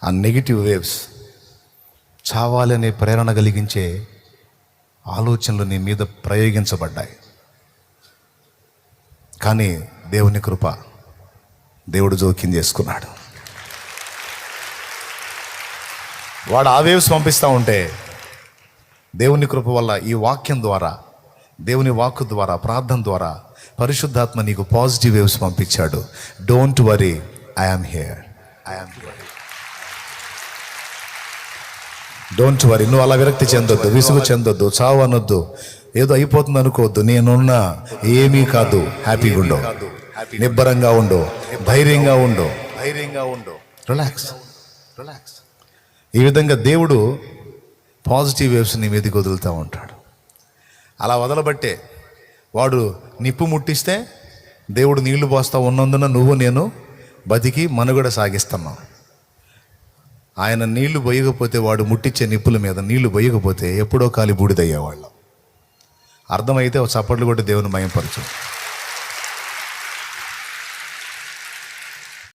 ఆ negative waves, చావాలనే ప్రేరణ కలిగించే ఆలోచనలు నీ మీద ప్రయోగించబడ్డాయి. కానీ దేవుని కృప, దేవుడు జోక్యం చేసుకున్నాడు. వాడు ఆ వేవ్స్ పంపిస్తూ ఉంటే దేవుని కృప వల్ల ఈ వాక్యం ద్వారా, దేవుని వాక్కు ద్వారా, ప్రార్థన ద్వారా పరిశుద్ధాత్మ నీకు పాజిటివ్ వేవ్స్ పంపించాడు. Don't worry, I am here, I am here. Don't worry. నువ్వు అలా విరక్తి చెందొద్దు, విసుగు చెందొద్దు, చావు అనొద్దు, ఏదో అయిపోతుంది అనుకోవద్దు. నేనున్నా, ఏమీ కాదు, హ్యాపీగా ఉండు, నిబ్బరంగా ఉండు, ధైర్యంగా ఉండు, రిలాక్స్. ఈ విధంగా దేవుడు పాజిటివ్ వేవ్స్ నీ మీదకి వదులుతూ ఉంటాడు. అలా వదలబట్టే వాడు నిప్పు ముట్టిస్తే దేవుడు నీళ్లు పోస్తా ఉన్నందున నువ్వు నేను బతికి మనుగడ సాగిస్తున్నాం. ఆయన నీళ్లు బొయ్యకపోతే, వాడు ముట్టించే నిప్పుల మీద నీళ్లు బొయ్యకపోతే ఎప్పుడో కాలి బూడిదయ్యేవాళ్ళం. అర్థమైతే ఒక చప్పట్లు కొట్టి దేవుని మయంపరచు.